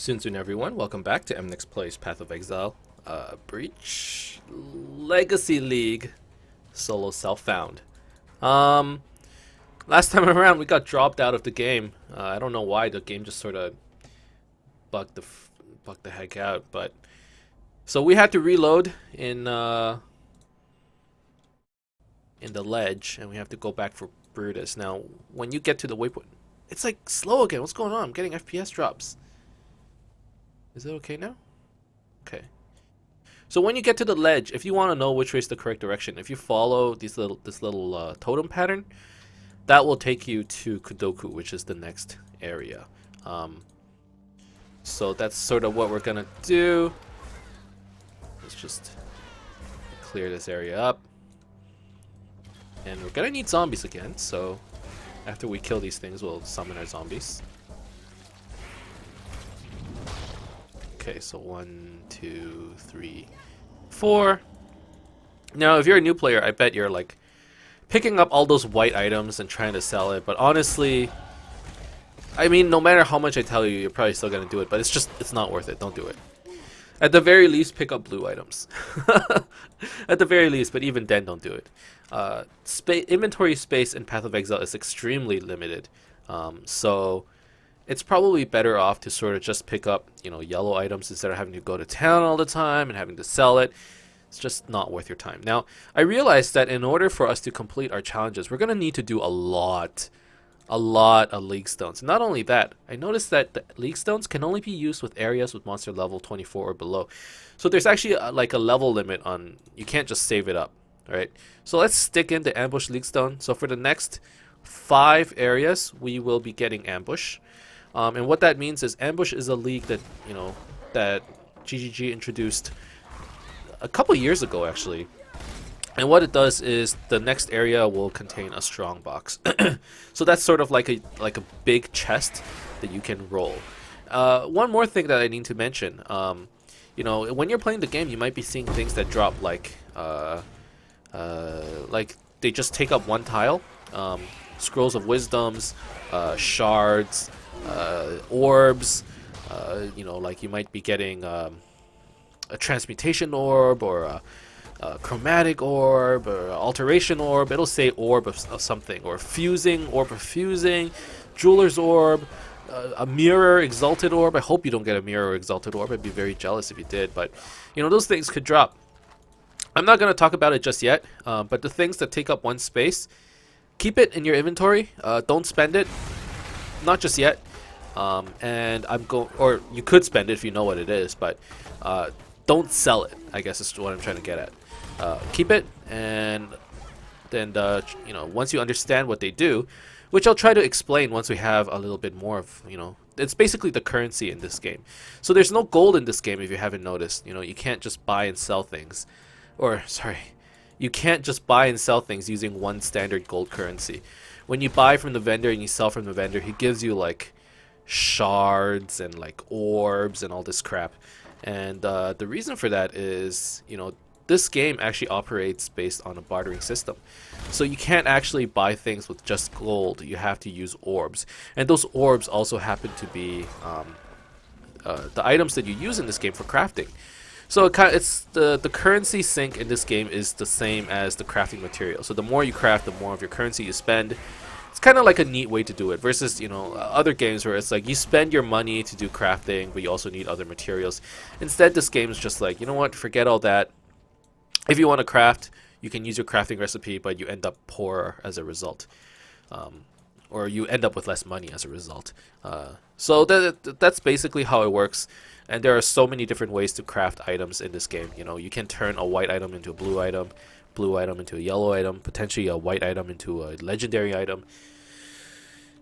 Soon everyone, welcome back to Emnix Plays Path of Exile, Breach Legacy League Solo Self-Found. Um, Last time around we got dropped out of the game. I don't know why, the game just sort of bugged the heck out, but so we had to reload in the ledge, and we have to go back for Brutus. Now, when you get to the waypoint, it's like slow again. What's going on? I'm getting FPS drops. Is it okay now? Okay. So when you get to the ledge, if you want to know which way is the correct direction, if you follow this little totem pattern, that will take you to Kudoku, which is the next area. So that's sort of what we're gonna do. Let's just clear this area up, and we're gonna need zombies again. So after we kill these things, we'll summon our zombies. Okay, so 1, 2, 3, 4. Now, if you're a new player, I bet you're like picking up all those white items and trying to sell it. But honestly, I mean, no matter how much I tell you, you're probably still gonna do it. But it's not worth it. Don't do it. At the very least, pick up blue items. At the very least, but even then, don't do it. Inventory space in Path of Exile is extremely limited. So it's probably better off to sort of just pick up, yellow items instead of having to go to town all the time and having to sell it. It's just not worth your time. Now, I realized that in order for us to complete our challenges, we're going to need to do a lot of League Stones. Not only that, I noticed that the League Stones can only be used with areas with monster level 24 or below. So there's actually like a level limit on, you can't just save it up, right? So let's stick in the Ambush League Stone. So for the next 5 areas, we will be getting Ambush. And what that means is Ambush is a league that, that GGG introduced a couple years ago, actually. And what it does is the next area will contain a strong box. So that's sort of like a big chest that you can roll. One more thing that I need to mention, when you're playing the game, you might be seeing things that drop like they just take up one tile. Scrolls of Wisdoms, shards, orbs, like you might be getting a transmutation orb or a chromatic orb or alteration orb. It'll say orb of something, or orb of fusing, jeweler's orb, a mirror exalted orb. I hope you don't get a mirror exalted orb. I'd be very jealous if you did, but those things could drop. I'm not going to talk about it just yet, but the things that take up one space, keep it in your inventory. Don't spend it, not just yet. And or you could spend it if you know what it is, but don't sell it, I guess is what I'm trying to get at. Keep it, and then once you understand what they do, which I'll try to explain once we have a little bit more of, it's basically the currency in this game. So there's no gold in this game if you haven't noticed. You can't just buy and sell things, you can't just buy and sell things using one standard gold currency. When you buy from the vendor and you sell from the vendor, he gives you like shards and like orbs and all this crap. And the reason for that is, this game actually operates based on a bartering system. So you can't actually buy things with just gold. You have to use orbs. And those orbs also happen to be the items that you use in this game for crafting. So it's the currency sink in this game is the same as the crafting material. So the more you craft, the more of your currency you spend. It's kind of like a neat way to do it versus, other games where it's like you spend your money to do crafting, but you also need other materials. Instead, this game is just like, you know what, forget all that. If you want to craft, you can use your crafting recipe, but you end up poorer as a result. Or you end up with less money as a result. So that's basically how it works. And there are so many different ways to craft items in this game. You can turn a white item into a blue item into a yellow item, potentially a white item into a legendary item.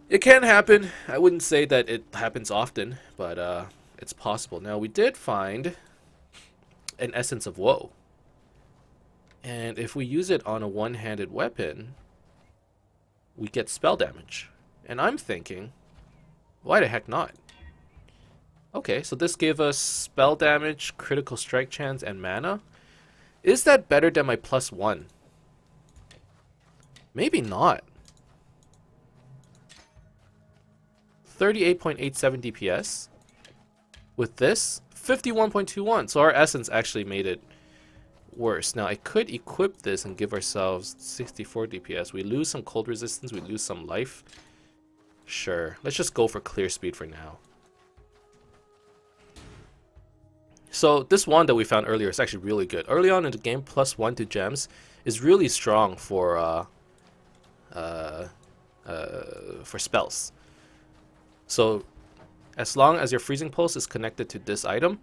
It can happen. I wouldn't say that it happens often, but it's possible. Now, we did find an Essence of Woe. And if we use it on a one-handed weapon, we get spell damage. And I'm thinking, why the heck not? Okay, so this gave us spell damage, critical strike chance, and mana. Is that better than my +1? Maybe not. 38.87 DPS. With this, 51.21. So our essence actually made it worse. Now I could equip this and give ourselves 64 DPS. We lose some cold resistance, we lose some life. Sure, let's just go for clear speed for now. So this one that we found earlier is actually really good. Early on in the game, +1 to gems is really strong for spells. So as long as your freezing pulse is connected to this item,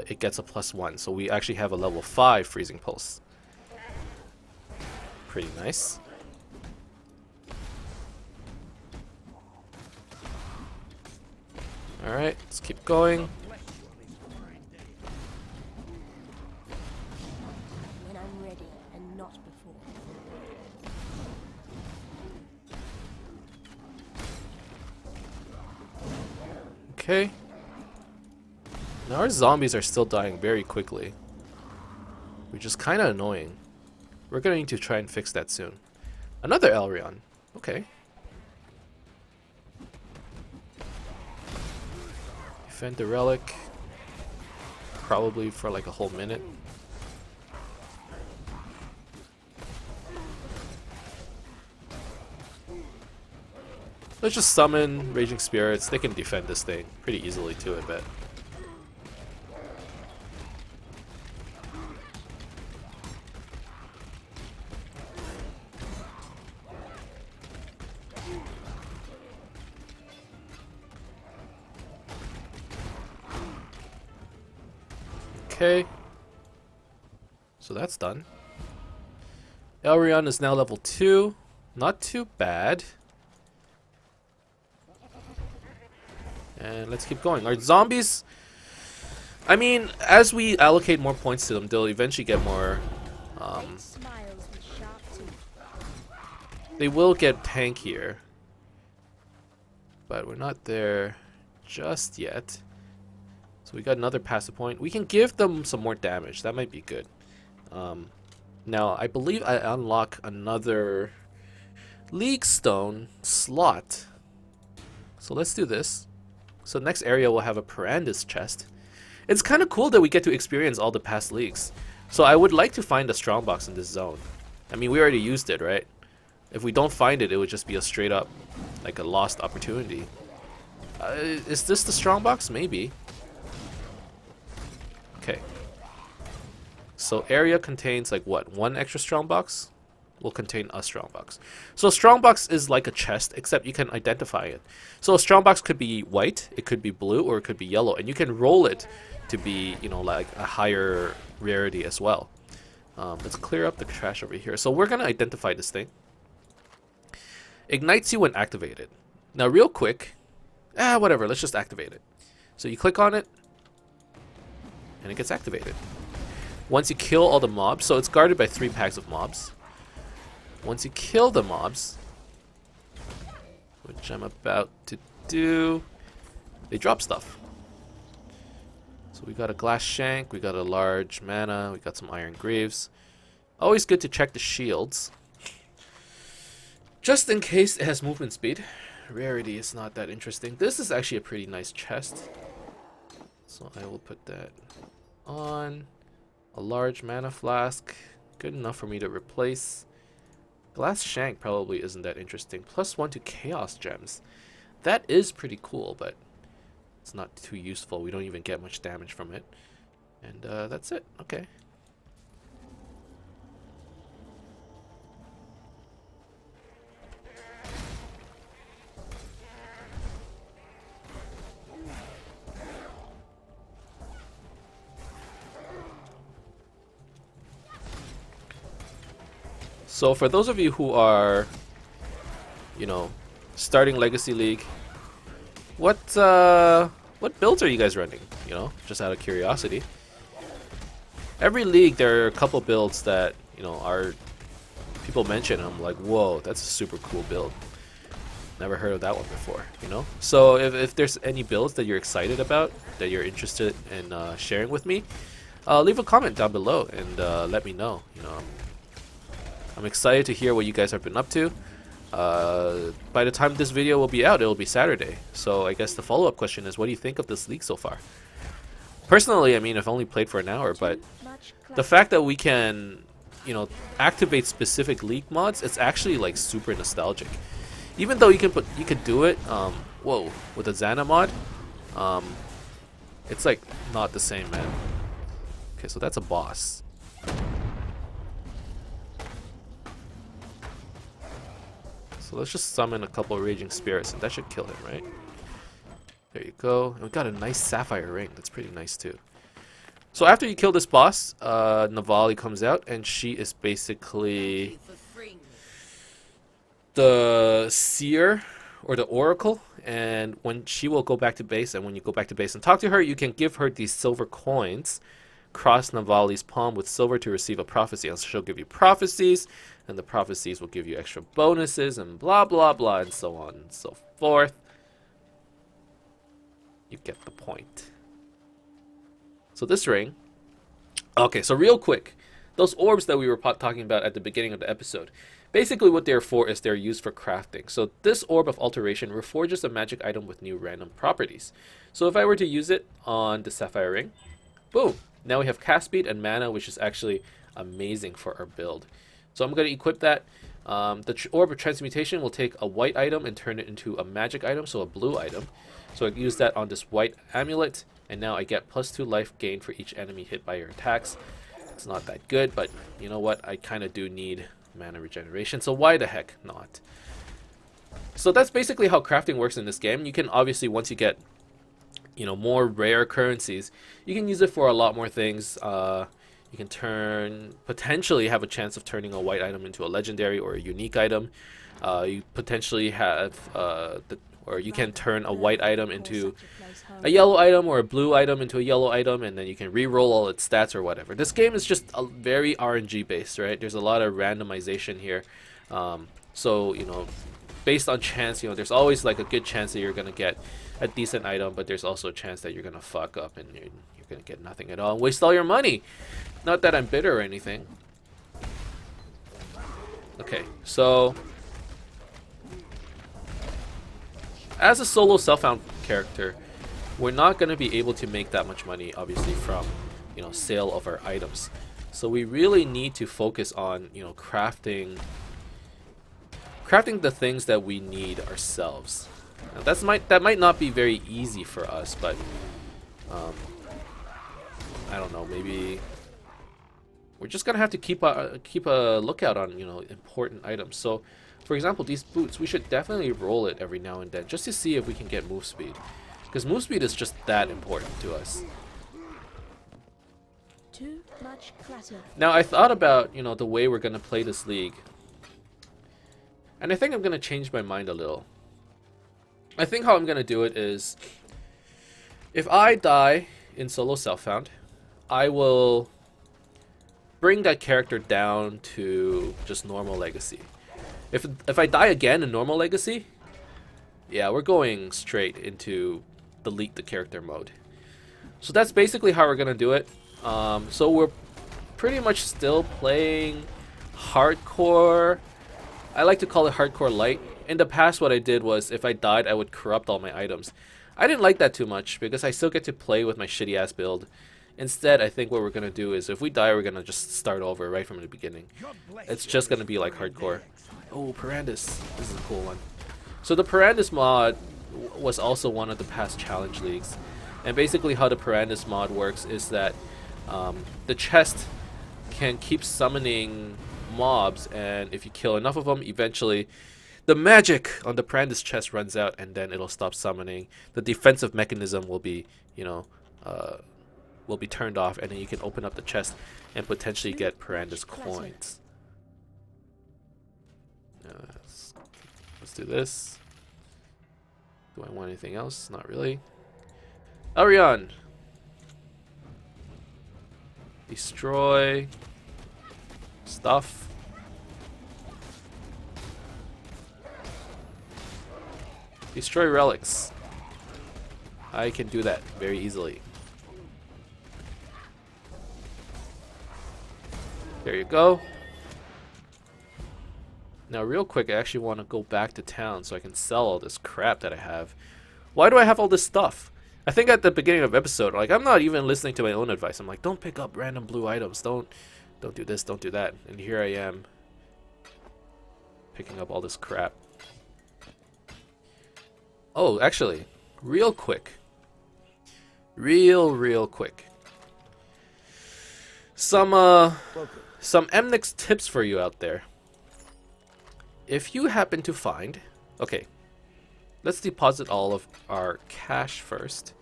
it gets a +1. So we actually have a level 5 freezing pulse. Pretty nice. Alright, let's keep going. When I'm ready and not before. Okay. Now our zombies are still dying very quickly, which is kind of annoying. We're gonna need to try and fix that soon. Another Elrion. Okay. Defend the relic. Probably for like a whole minute. Let's just summon Raging Spirits. They can defend this thing pretty easily too, I bet. Okay. So that's done. Elrion is now level 2. Not too bad. And let's keep going. Our zombies, I mean, as we allocate more points to them, they'll eventually get more. They will get tankier, but we're not there just yet. So we got another passive point. We can give them some more damage. That might be good. Now, I believe I unlock another League Stone slot. So let's do this. So next area will have a Parandis chest. It's kind of cool that we get to experience all the past leagues. So I would like to find a strongbox in this zone. I mean, we already used it, right? If we don't find it, it would just be a straight up, like a lost opportunity. Is this the strongbox? Maybe. Okay. So area contains like what? One extra strongbox will contain a strongbox. So a strongbox is like a chest, except you can identify it. So a strongbox could be white, it could be blue, or it could be yellow, and you can roll it to be, you know, like a higher rarity as well. Let's clear up the trash over here. So we're gonna identify this thing. Ignites you when activated. Now real quick, whatever, let's just activate it. So you click on it, and it gets activated. Once you kill all the mobs, so it's guarded by 3 packs of mobs. Once you kill the mobs, which I'm about to do, they drop stuff. So we got a glass shank, we got a large mana, we got some iron greaves. Always good to check the shields, just in case it has movement speed. Rarity is not that interesting. This is actually a pretty nice chest, so I will put that on. A large mana flask, good enough for me to replace. Glass shank probably isn't that interesting. +1 to chaos gems. That is pretty cool, but it's not too useful. We don't even get much damage from it. And that's it. Okay. So for those of you who are, you know, starting Legacy League, what builds are you guys running? You know, just out of curiosity. Every league there are a couple builds that, you know, are people mention. I'm like, whoa, that's a super cool build. Never heard of that one before, you know? So if there's any builds that you're excited about, that you're interested in sharing with me, leave a comment down below and let me know. You know, I'm excited to hear what you guys have been up to. By the time this video will be out, it will be Saturday. So I guess the follow-up question is, what do you think of this league so far? Personally, I mean, I've only played for an hour, but the fact that we can, you know, activate specific league mods, it's actually like super nostalgic. Even though you could do it, whoa, with a Xana mod, it's like not the same, man. Okay, so that's a boss. So let's just summon a couple of Raging Spirits, and that should kill him, right? There you go. And we got a nice Sapphire Ring. That's pretty nice, too. So after you kill this boss, Navali comes out, and she is basically the Seer, or the Oracle. And when she will go back to base, and when you go back to base and talk to her, you can give her these silver coins. Cross Navali's palm with silver to receive a prophecy, and she'll give you prophecies, and the prophecies will give you extra bonuses, and blah blah blah, and so on and so forth. You get the point. So this ring, okay, so real quick, those orbs that we were talking about at the beginning of the episode, basically what they're for is they're used for crafting. So this orb of alteration reforges a magic item with new random properties. So if I were to use it on the Sapphire Ring, boom, now we have cast speed and mana, which is actually amazing for our build. So I'm going to equip that. The Orb of Transmutation will take a white item and turn it into a magic item, so a blue item. So I use that on this white amulet, and now I get +2 life gain for each enemy hit by your attacks. It's not that good, but you know what? I kind of do need mana regeneration, so why the heck not? So that's basically how crafting works in this game. You can obviously, once you get, you know, more rare currencies, you can use it for a lot more things. You can potentially have a chance of turning a white item into a legendary or a unique item. You potentially have, or you can turn a white item into a yellow item, or a blue item into a yellow item, and then you can re-roll all its stats or whatever. This game is just a very RNG based, right? There's a lot of randomization here. So, you know, based on chance, you know, there's always like a good chance that you're gonna get a decent item, but there's also a chance that you're gonna fuck up and you're gonna get nothing at all and waste all your money. Not that I'm bitter or anything. Okay, so as a solo self-found character, we're not going to be able to make that much money, obviously, from, you know, sale of our items. So we really need to focus on, you know, crafting the things that we need ourselves. Now, that might not be very easy for us, but I don't know, maybe we're just gonna have to keep a lookout on, you know, important items. So, for example, these boots, we should definitely roll it every now and then just to see if we can get move speed, because move speed is just that important to us. Too much clutter. Now, I thought about, you know, the way we're gonna play this league, and I think I'm gonna change my mind a little. I think how I'm gonna do it is, if I die in solo self-found, I will bring that character down to just normal legacy. If I die again in normal legacy, yeah, we're going straight into delete the character mode. So that's basically how we're gonna do it. So we're pretty much still playing hardcore. I like to call it hardcore light. In the past, what I did was, if I died, I would corrupt all my items. I didn't like that too much because I still get to play with my shitty ass build. Instead, I think what we're gonna do is, if we die, we're gonna just start over right from the beginning. It's just gonna be like hardcore. Oh, Parandus. This is a cool one. So the Parandus mod was also one of the past challenge leagues. And basically how the Parandus mod works is that the chest can keep summoning mobs, and if you kill enough of them, eventually the magic on the Parandus chest runs out, and then it'll stop summoning. The defensive mechanism will be, you know, will be turned off, and then you can open up the chest and potentially get Parandus coins. Let's do this. Do I want anything else? Not really. Arion. Destroy stuff. Destroy relics. I can do that very easily. There you go. Now, real quick, I actually want to go back to town so I can sell all this crap that I have. Why do I have all this stuff? I think at the beginning of the episode, like, I'm not even listening to my own advice. I'm like, don't pick up random blue items. Don't do this, don't do that. And here I am, picking up all this crap. Oh, actually, real quick. Real quick. Some Emnix tips for you out there. If you happen to find... Okay, let's deposit all of our cash first,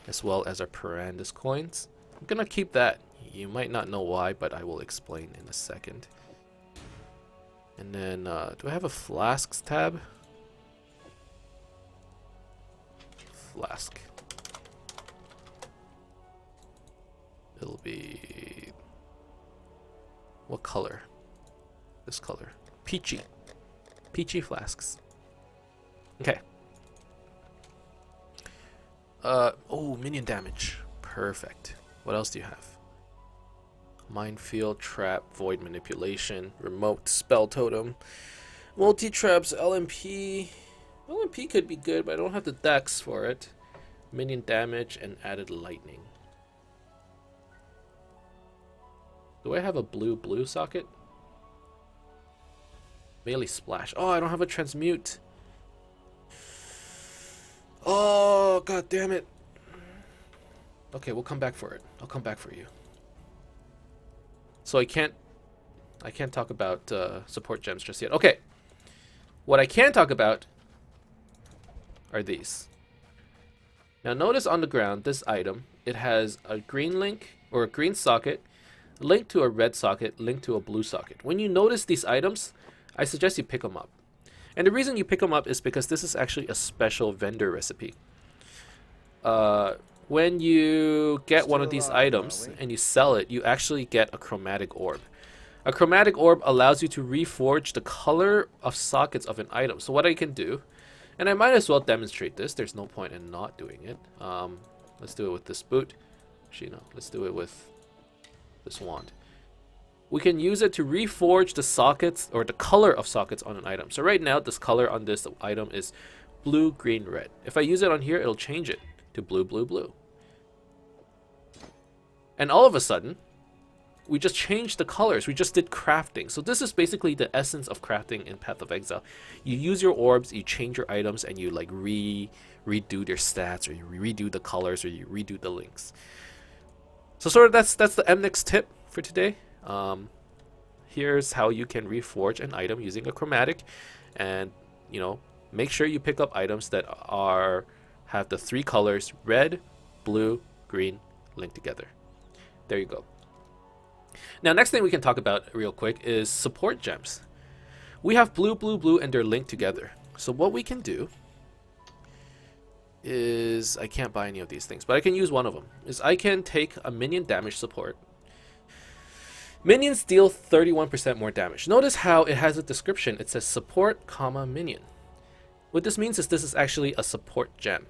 as well as our Parandus coins. I'm gonna keep that. You might not know why, but I will explain in a second. And then, do I have a flasks tab? Flask. It'll be... what color? This color. Peachy. Peachy flasks. Okay. Oh, minion damage. Perfect. What else do you have? Minefield, trap, void manipulation, remote, spell totem, multi-traps, LMP. LMP could be good, but I don't have the dex for it. Minion damage and added lightning. Do I have a blue socket? Melee splash. Oh, I don't have a transmute. Oh, god damn it. Okay, we'll come back for it. I'll come back for you. So I can't talk about support gems just yet. Okay. What I can talk about are these. Now notice on the ground, this item, it has a green link or a green socket, linked to a red socket, linked to a blue socket. When you notice these items, I suggest you pick them up. And the reason you pick them up is because this is actually a special vendor recipe. When you get one of these items and you sell it, you actually get a chromatic orb. A chromatic orb allows you to reforge the color of sockets of an item. So what I can do, and I might as well demonstrate this, there's no point in not doing it. Let's do it with this boot. Actually, no, let's do it with this wand. We can use it to reforge the sockets or the color of sockets on an item. So right now, this color on this item is blue, green, red. If I use it on here, it'll change it to blue, blue, blue. And all of a sudden, we just changed the colors. We just did crafting. So this is basically the essence of crafting in Path of Exile. You use your orbs, you change your items, and you like redo their stats, or you redo the colors, or you redo the links. So sort of that's the Emnix tip for today. Here's how you can reforge an item using a chromatic, and make sure you pick up items that have the three colors red, blue, green linked together. There you go. Now next thing we can talk about real quick is support gems. We have blue, blue, blue, and they're linked together. So what we can do is, I can't buy any of these things, but I can use one of them, is I can take a minion damage support. Minions deal 31% more damage. Notice how it has a description. It says support, comma, minion. What this means is this is actually a support gem.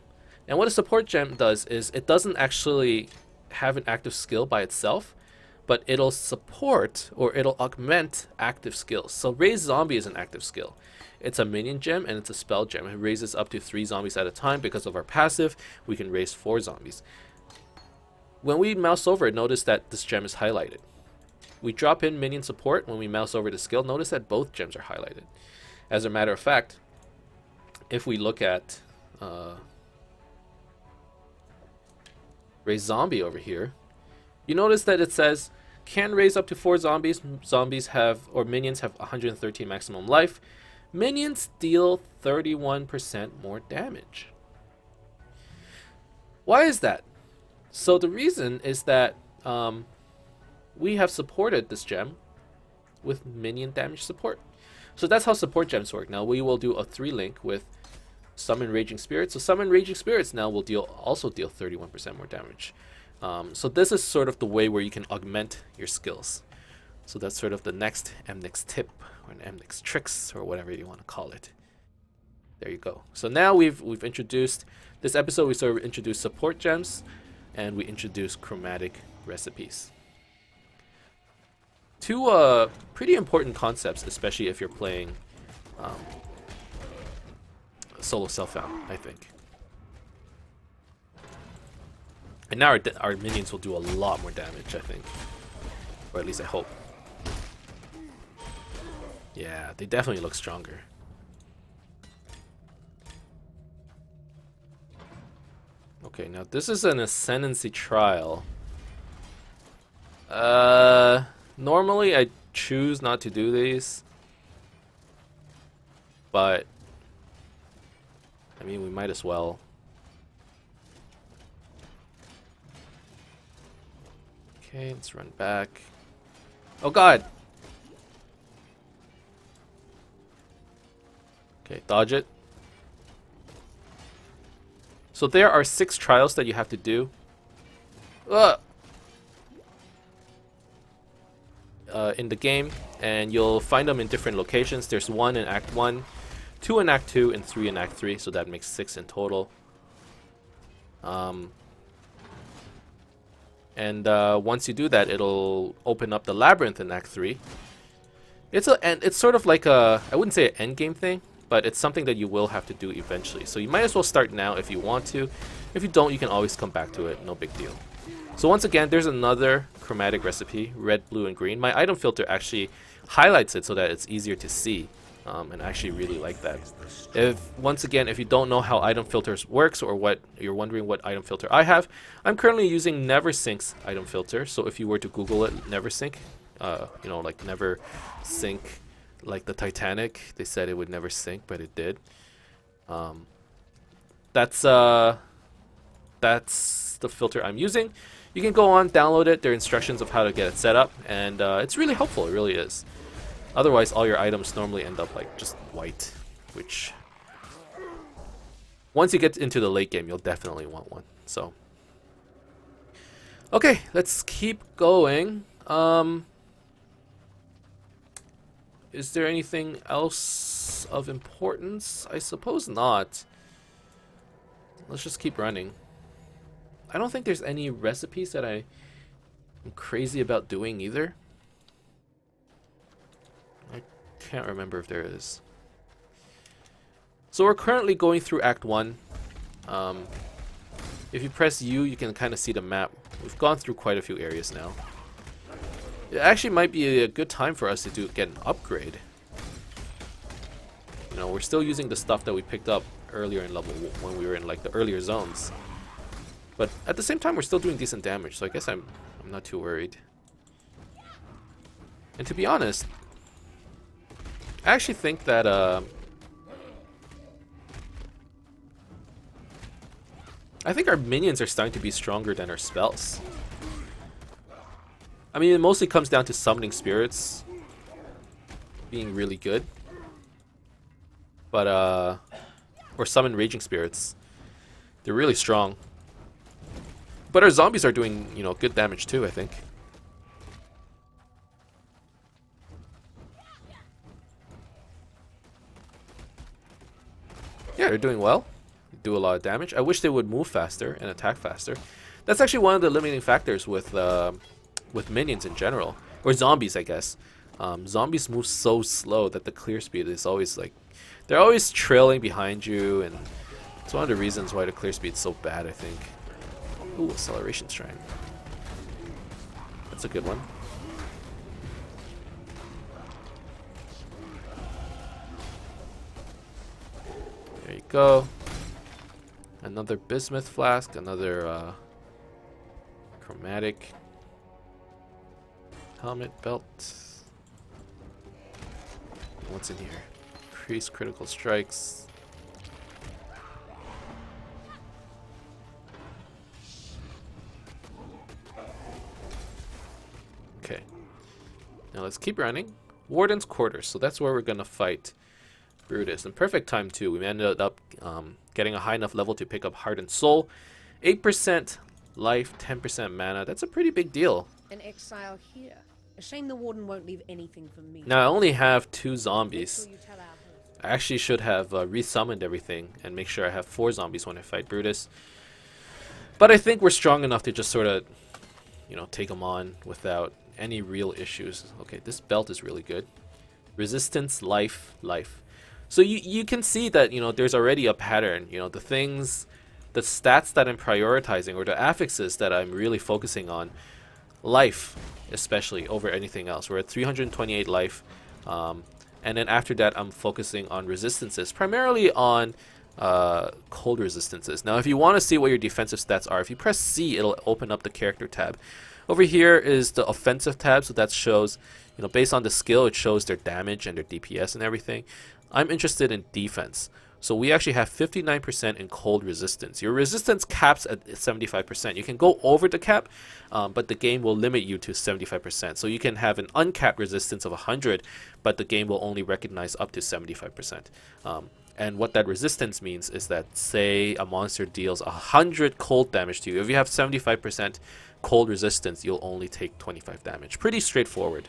And what a support gem does is it doesn't actually have an active skill by itself, but it'll support or it'll augment active skills. So raise zombie is an active skill. It's a minion gem and it's a spell gem. It raises up to 3 zombies at a time. Because of our passive, we can raise 4 zombies. When we mouse over it, notice that this gem is highlighted. We drop in minion support. When we mouse over the skill, notice that both gems are highlighted. As a matter of fact, if we look at raise zombie over here, you notice that it says can raise up to 4 zombies. Zombies have, or minions have 113 maximum life. Minions deal 31% more damage. Why is that? So the reason is that we have supported this gem with minion damage support. So that's how support gems work. Now we will do a 3-link with Summon Raging Spirits. So Summon Raging Spirits now will also deal 31% more damage. So this is sort of the way where you can augment your skills. So that's sort of the next Emnix tip, or an Emnix tricks, or whatever you want to call it. There you go. So now we've introduced, this episode we sort of introduced support gems, and we introduced chromatic recipes. Two pretty important concepts, especially if you're playing solo self-found, I think. And now our minions will do a lot more damage, I think. Or at least I hope. Yeah, they definitely look stronger. Okay, now this is an ascendancy trial. Normally I choose not to do these. But I mean, we might as well. Okay, let's run back. Oh god! Okay, dodge it. So there are 6 trials that you have to do. In the game, and you'll find them in different locations. There's 1 in Act 1, 2 in Act 2, and 3 in Act 3, so that makes 6 in total. And once you do that, it'll open up the labyrinth in Act 3. It's sort of like a, I wouldn't say an end game thing, but it's something that you will have to do eventually. So you might as well start now if you want to. If you don't, you can always come back to it, no big deal. So once again, there's another chromatic recipe, red, blue, and green. My item filter actually highlights it so that it's easier to see. And I actually really like that. Once again, if you don't know how item filters works, or what you're wondering what item filter I have, I'm currently using NeverSync's item filter. So if you were to Google it, NeverSync, you know, like never sink, like the Titanic. They said it would never sink, but it did. That's the filter I'm using. You can go on, download it. There are instructions of how to get it set up, and it's really helpful. It really is. Otherwise, all your items normally end up like just white, which once you get into the late game, you'll definitely want one. So, okay, let's keep going. Is there anything else of importance? I suppose not. Let's just keep running. I don't think there's any recipes that I'm crazy about doing either. I can't remember if there is. So we're currently going through Act 1. If you press U, you can kind of see the map. We've gone through quite a few areas now. It actually might be a good time for us to get an upgrade. You know, we're still using the stuff that we picked up earlier in level when we were in like the earlier zones. But at the same time, we're still doing decent damage, so I guess I'm not too worried. And to be honest, I actually think that I think our minions are starting to be stronger than our spells. I mean, it mostly comes down to summoning spirits being really good. But or summon raging spirits. They're really strong. But our zombies are doing, you know, good damage too, I think. Yeah, they're doing well. They do a lot of damage. I wish they would move faster and attack faster. That's actually one of the limiting factors with minions in general, or zombies, I guess. Zombies move so slow that the clear speed is always like, they're always trailing behind you, and it's one of the reasons why the clear speed is so bad, I think. Ooh, acceleration shrine. That's a good one. There you go. Another bismuth flask, another chromatic helmet belt. What's in here? Increase critical strikes. Okay. Now let's keep running. Warden's Quarters. So that's where we're gonna fight Brutus. And perfect time too. We ended up getting a high enough level to pick up Heart and Soul. 8% life, 10% mana. That's a pretty big deal. An exile here. A shame the warden won't leave anything for me. Now I only have 2 zombies. Make sure you tell our host. I actually should have resummoned everything and make sure I have 4 zombies when I fight Brutus. But I think we're strong enough to just sort of, you know, take them on without any real issues. Okay, this belt is really good. Resistance, life, life. So you can see that, you know, there's already a pattern. You know, the stats that I'm prioritizing, or the affixes that I'm really focusing on, life especially over anything else. We're at 328 life, and then after that I'm focusing on resistances, primarily on cold resistances. Now if you want to see what your defensive stats are, if you press C, it'll open up the character tab. Over here is the offensive tab, so that shows, you know, based on the skill, it shows their damage and their DPS and everything. I'm interested in defense. So we actually have 59% in cold resistance. Your resistance caps at 75%. You can go over the cap, but the game will limit you to 75%. So you can have an uncapped resistance of 100, but the game will only recognize up to 75%. And what that resistance means is that, say a monster deals 100 cold damage to you. If you have 75% cold resistance, you'll only take 25 damage. Pretty straightforward.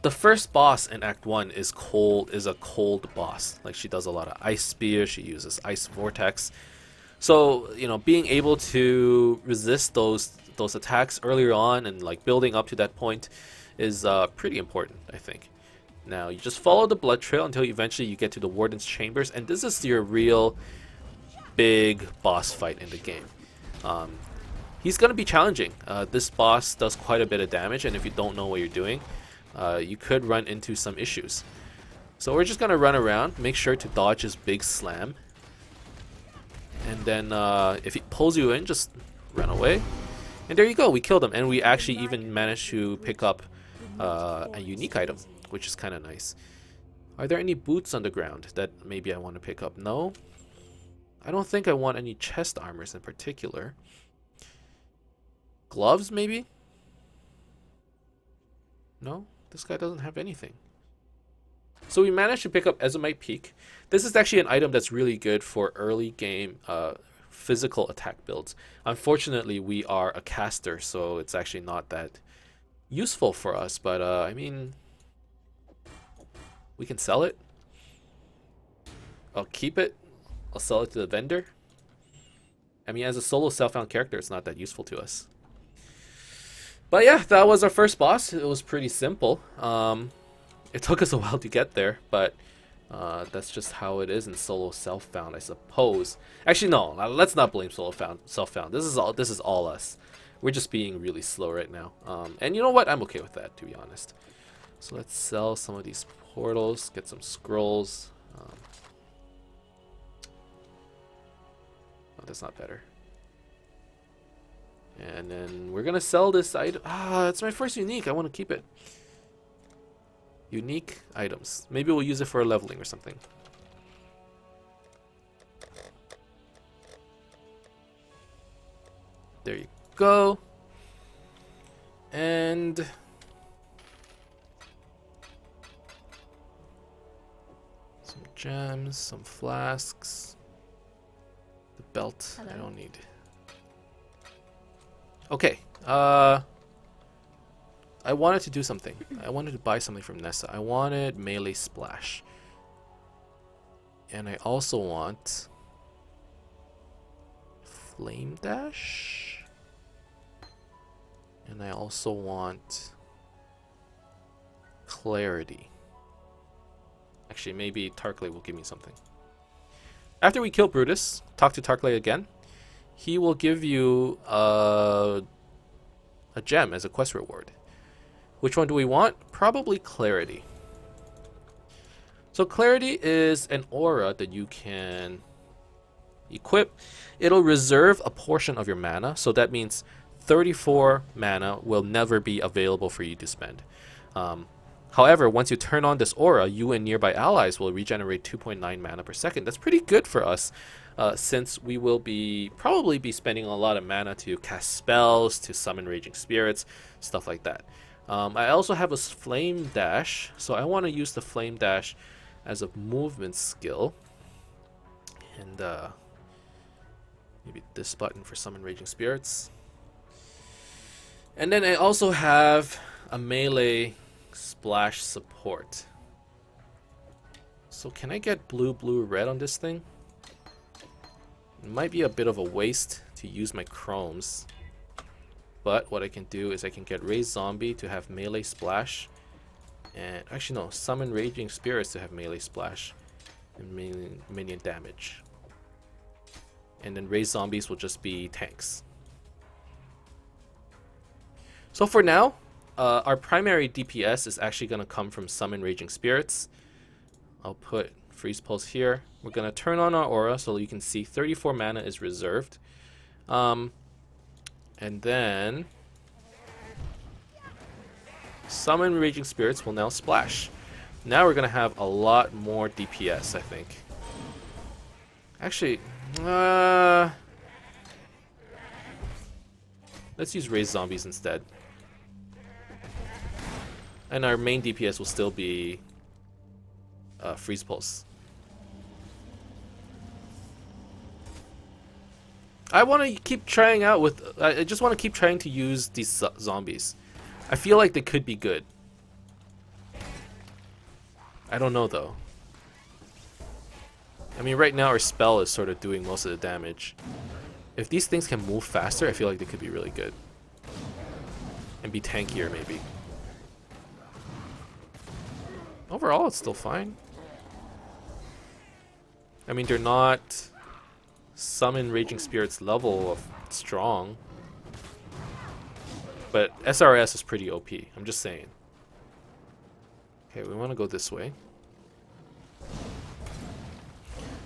The first boss in Act 1 is a cold boss. Like, she does a lot of ice spear, she uses ice vortex. So, you know, being able to resist those attacks earlier on and like building up to that point is pretty important, I think. Now, you just follow the blood trail until eventually you get to the Warden's Chambers, and this is your real big boss fight in the game. He's going to be challenging. This boss does quite a bit of damage, and if you don't know what you're doing, you could run into some issues. So we're just going to run around, make sure to dodge his big slam. And then if he pulls you in, just run away. And there you go, we killed him. And we actually even managed to pick up a unique item, which is kind of nice. Are there any boots on the ground that maybe I want to pick up? No. I don't think I want any chest armors in particular. Gloves, maybe? No? This guy doesn't have anything. So we managed to pick up Ezomite Peak. This is actually an item that's really good for early game physical attack builds. Unfortunately, we are a caster, so it's actually not that useful for us. But I mean, we can sell it. I'll keep it. I'll sell it to the vendor. I mean, as a solo self-found character, it's not that useful to us. But yeah, that was our first boss. It was pretty simple. It took us a while to get there, but that's just how it is in solo self-found, I suppose. Actually, no. Let's not blame solo self-found. This is all us. We're just being really slow right now. And you know what? I'm okay with that, to be honest. So let's sell some of these portals, get some scrolls. Oh, that's not better. And then we're gonna sell this item. It's my first unique. I want to keep it. Unique items. Maybe we'll use it for leveling or something. There you go. And some gems, some flasks. The belt. Hello. I don't need. Okay, I wanted to do something. I wanted to buy something from Nessa. I wanted melee splash. And I also want flame dash. And I also want clarity. Actually, maybe Tarkley will give me something. After we kill Brutus, talk to Tarkley again. He will give you a gem as a quest reward. Which one do we want? Probably clarity. So clarity is an aura that you can equip. It'll reserve a portion of your mana, so that means 34 mana will never be available for you to spend. However, once you turn on this aura, you and nearby allies will regenerate 2.9 mana per second. That's pretty good for us, since we will probably be spending a lot of mana to cast spells, to summon raging spirits, stuff like that. I also have a flame dash, so I want to use the flame dash as a movement skill. And maybe this button for summon raging spirits. And then I also have a melee splash support. So can I get blue, blue, red on this thing? It might be a bit of a waste to use my chromes. But what I can do is I can get Raise Zombie to have melee splash. And actually no, summon Raging Spirits to have melee splash and minion damage. And then Raise Zombies will just be tanks. So for now, our primary DPS is actually going to come from Summon Raging Spirits. I'll put Freeze Pulse here. We're going to turn on our aura so you can see 34 mana is reserved. And then Summon Raging Spirits will now splash. Now we're going to have a lot more DPS, I think. Actually, let's use Raise Zombies instead. And our main DPS will still be Freeze Pulse. I want to keep trying out with... I just want to keep trying to use these zombies. I feel like they could be good. I don't know though. I mean, right now our spell is sort of doing most of the damage. If these things can move faster, I feel like they could be really good. And be tankier maybe. Overall, it's still fine. I mean, they're not Summon Raging Spirits level of strong. But SRS is pretty OP, I'm just saying. Okay, we want to go this way.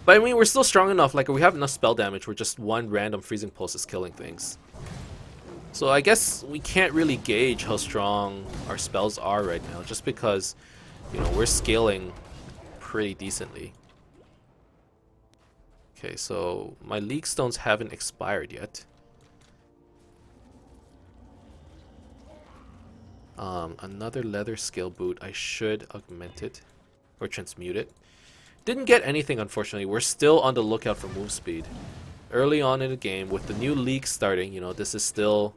But I mean, we're still strong enough, like we have enough spell damage where just one random Freezing Pulse is killing things. So I guess we can't really gauge how strong our spells are right now, just because, you know, we're scaling pretty decently. Okay, so my League Stones haven't expired yet. Another leather scale boot. I should augment it or transmute it. Didn't get anything, unfortunately. We're still on the lookout for move speed. Early on in the game, with the new league starting, you know, this is still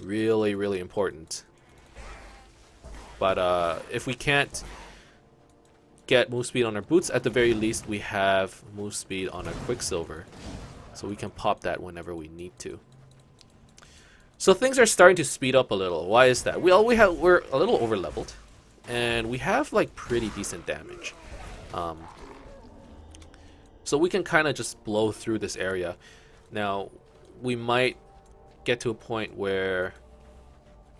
really, really important. But if we can't get move speed on our boots, at the very least we have move speed on our Quicksilver, so we can pop that whenever we need to. So things are starting to speed up a little. Why is that? We're a little over leveled, and we have like pretty decent damage. So we can kind of just blow through this area. Now we might get to a point where,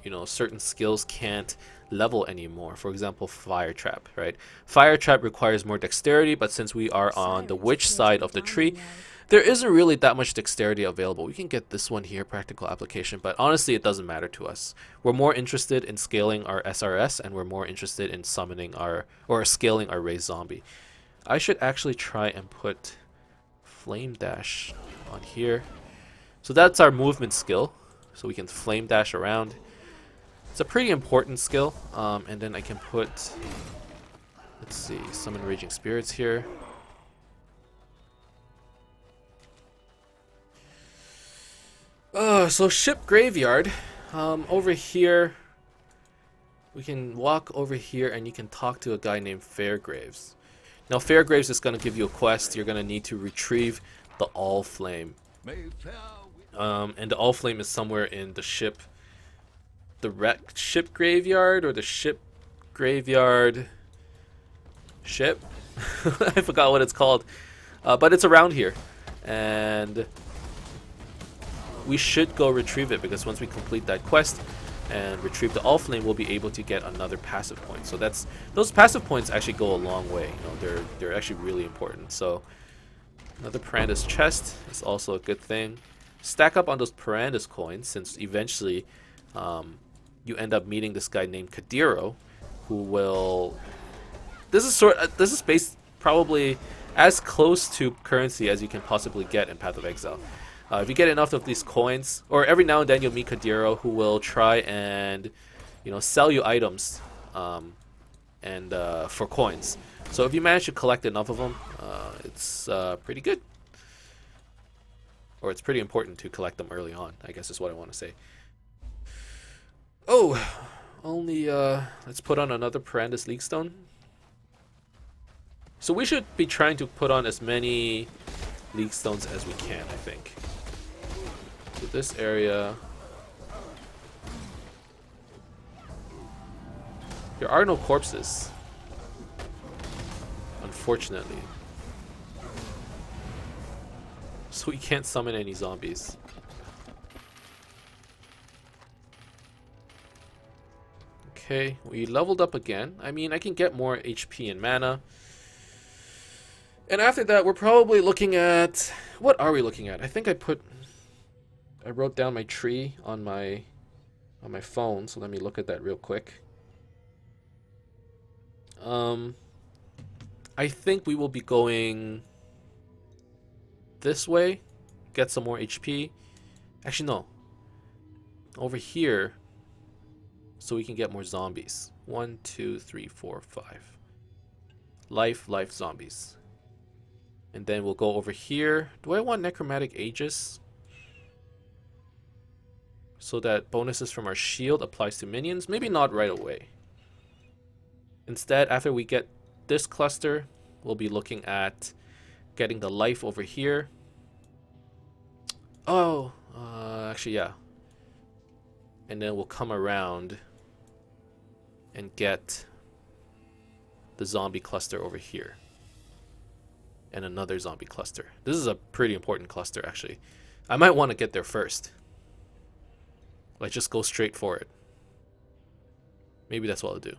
you know, certain skills can't level anymore. For example, Fire Trap, right? Fire Trap requires more dexterity, but since we are on the witch side of the tree, there isn't really that much dexterity available. We can get this one here, Practical Application, but honestly it doesn't matter to us. We're more interested in scaling our SRS, and we're more interested in summoning our, or scaling our Raise Zombie. I should actually try and put Flame Dash on here. So that's our movement skill, so we can Flame Dash around. It's a pretty important skill. And then I can put, let's see, Summon Raging Spirits here. So Ship Graveyard, over here, we can walk over here and you can talk to a guy named Fairgraves. Now Fairgraves is going to give you a quest. You're going to need to retrieve the All Flame. And the All Flame is somewhere in the ship, the wrecked ship graveyard, or the ship graveyard ship. I forgot what it's called, but it's around here, and we should go retrieve it, because once we complete that quest and retrieve the All Flame, we'll be able to get another passive point. So that's, those passive points actually go a long way. You know, they're actually really important. So another Parandus chest is also a good thing. Stack up on those Parandus coins, since eventually you end up meeting this guy named Kadiro, who will. This is based probably as close to currency as you can possibly get in Path of Exile. If you get enough of these coins, or every now and then you'll meet Kadiro, who will try and, you know, sell you items, for coins. So if you manage to collect enough of them, it's pretty good. Or it's pretty important to collect them early on, I guess is what I want to say. Oh, only let's put on another Parandus League Stone. So we should be trying to put on as many league stones as we can, I think. To this area. There are no corpses. Unfortunately. So we can't summon any zombies. Okay, we leveled up again. I mean, I can get more HP and mana. And after that, we're probably looking at... What are we looking at? I think I wrote down my tree on my phone, so let me look at that real quick. I think we will be going this way, get some more HP. Actually, no. Over here, so we can get more zombies. 1, 2, 3, 4, 5. Life, zombies. And then we'll go over here. Do I want Necromantic Aegis? So that bonuses from our shield applies to minions? Maybe not right away. Instead, after we get this cluster, we'll be looking at getting the life over here. Oh, actually, yeah. And then we'll come around and get the zombie cluster over here. And another zombie cluster. This is a pretty important cluster, actually. I might want to get there first. Like, just go straight for it. Maybe that's what I'll do.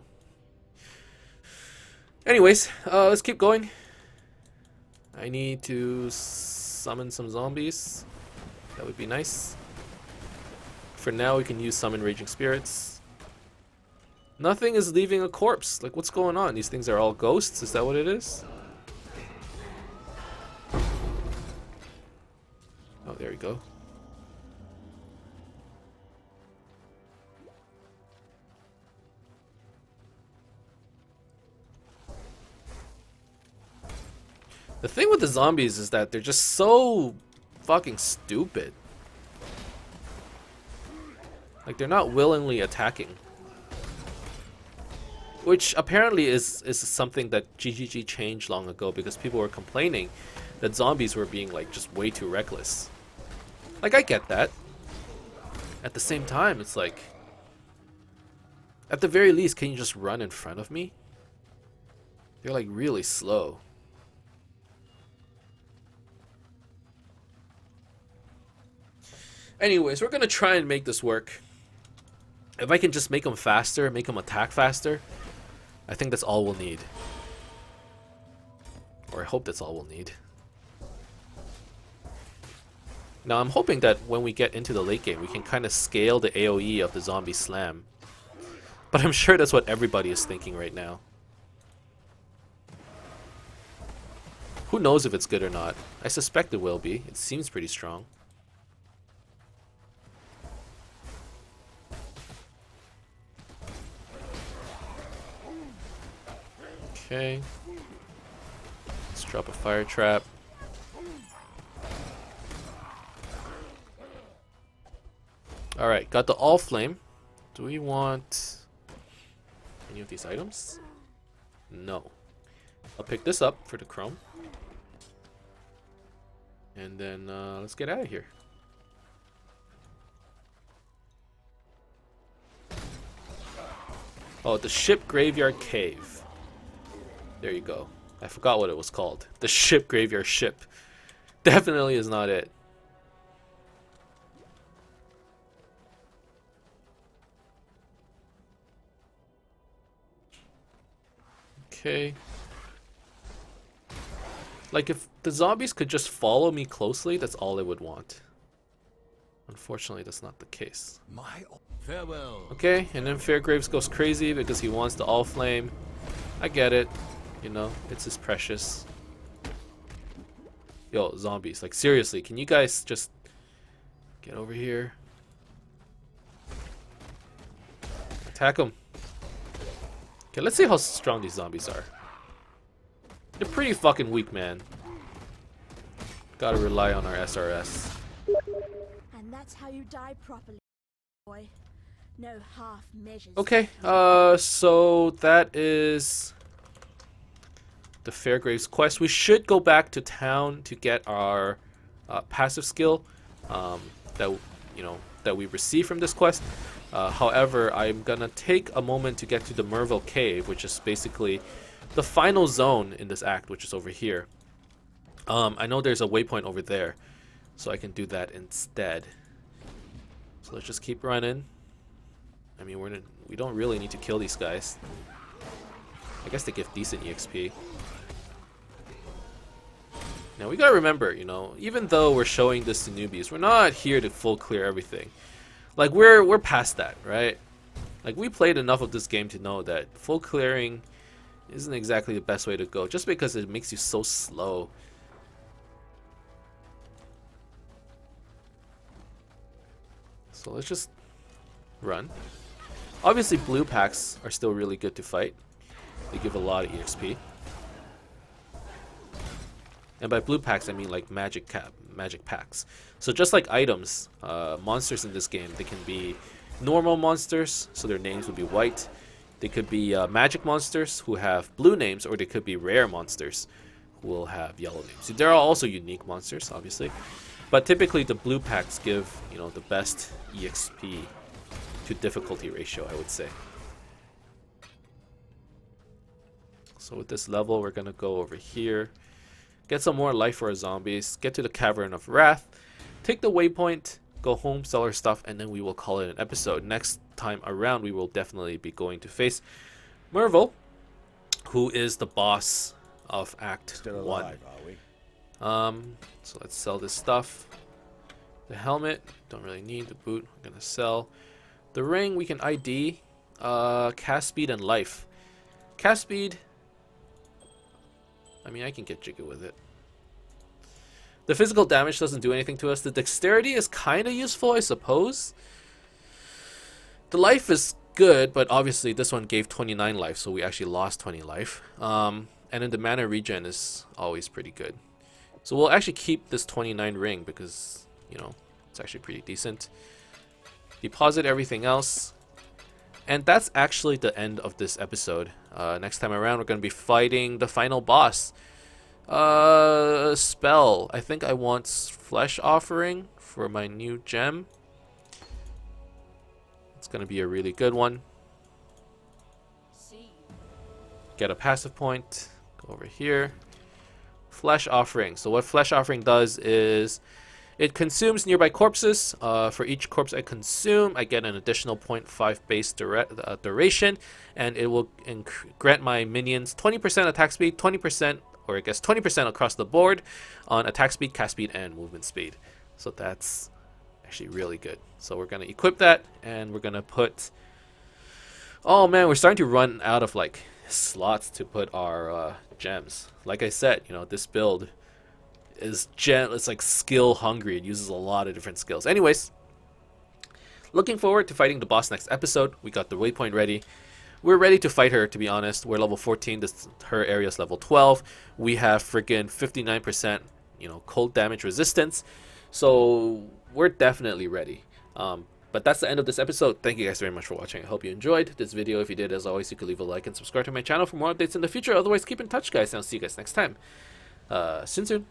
Anyways, let's keep going. I need to summon some zombies. That would be nice. For now, we can use summon raging spirits. Nothing is leaving a corpse. Like, what's going on? These things are all ghosts? Is that what it is? Oh, there we go. The thing with the zombies is that they're just so fucking stupid. Like, they're not willingly attacking. Which apparently is something that GGG changed long ago because people were complaining that zombies were being, like, just way too reckless. Like, I get that. At the same time, it's like, at the very least, can you just run in front of me? They're, like, really slow. Anyways, we're gonna try and make this work. If I can just make them faster, make them attack faster, I think that's all we'll need. Or I hope that's all we'll need. Now I'm hoping that when we get into the late game, we can kind of scale the AoE of the zombie slam. But I'm sure that's what everybody is thinking right now. Who knows if it's good or not? I suspect it will be. It seems pretty strong. Okay. Let's drop a fire trap. Alright, got the all flame. Do we want any of these items? No. I'll pick this up for the chrome. And then let's get out of here. Oh, the ship graveyard cave. There you go. I forgot what it was called. The ship graveyard ship. Definitely is not it. Okay. Like, if the zombies could just follow me closely, that's all I would want. Unfortunately, that's not the case. My farewell. Okay, and then Fairgraves goes crazy because he wants the all flame. I get it. You know, it's his precious. Yo, zombies. Like, seriously, can you guys just get over here? Attack them. Okay, let's see how strong these zombies are. They're pretty fucking weak, man. Gotta rely on our SRS. And that's how you die properly, boy. No half measures. Okay, so that is the Fairgraves quest. We should go back to town to get our passive skill that that we receive from this quest. However, I'm gonna take a moment to get to the Merville Cave, which is basically the final zone in this act, which is over here. I know there's a waypoint over there, so I can do that instead. So let's just keep running. I mean, we don't really need to kill these guys. I guess they give decent EXP. Now we gotta remember, you know, even though we're showing this to newbies, we're not here to full clear everything. Like we're past that, right? Like we played enough of this game to know that full clearing isn't exactly the best way to go, just because it makes you so slow. So let's just run. Obviously blue packs are still really good to fight. They give a lot of EXP. And by blue packs I mean like magic packs. So just like items, monsters in this game, they can be normal monsters, so their names would be white. They could be magic monsters who have blue names, or they could be rare monsters who will have yellow names. There are also unique monsters, obviously, but typically the blue packs give, you know, the best EXP to difficulty ratio, I would say. So with this level, we're gonna go over here, get some more life for our zombies, get to the Cavern of Wrath, take the waypoint, go home, sell our stuff, and then we will call it an episode. Next time around, we will definitely be going to face Merville, who is the boss of Act Still 1. alive, are we? So let's sell this stuff. The helmet, don't really need. The boot, I'm gonna sell. The ring, we can ID. Cast speed and life. Cast speed, I mean, I can get jiggy with it. The physical damage doesn't do anything to us. The dexterity is kind of useful, I suppose. The life is good, but obviously this one gave 29 life, so we actually lost 20 life. And then the mana regen is always pretty good. So we'll actually keep this 29 ring because, you know, it's actually pretty decent. Deposit everything else. And that's actually the end of this episode. Next time around, we're going to be fighting the final boss. Spell. I think I want Flesh Offering for my new gem. It's going to be a really good one. Get a passive point. Go over here. Flesh Offering. So what Flesh Offering does is it consumes nearby corpses. For each corpse I consume, I get an additional 0.5 base duration, and it will grant my minions 20% attack speed, 20%, or I guess 20% across the board on attack speed, cast speed, and movement speed. So that's actually really good. So we're going to equip that, and we're going to put... Oh man, we're starting to run out of like slots to put our gems. Like I said, you know, this build is it's like skill hungry. It uses a lot of different skills. Anyways, looking forward to fighting the boss next episode. We got the waypoint ready. We're ready to fight her, to be honest. We're level 14. Her area is level 12. We have freaking 59%, you know, cold damage resistance. So we're definitely ready. But that's the end of this episode. Thank you guys very much for watching. I hope you enjoyed this video. If you did, as always, you could leave a like and subscribe to my channel for more updates in the future. Otherwise, keep in touch, guys, and I'll see you guys next time. Soon.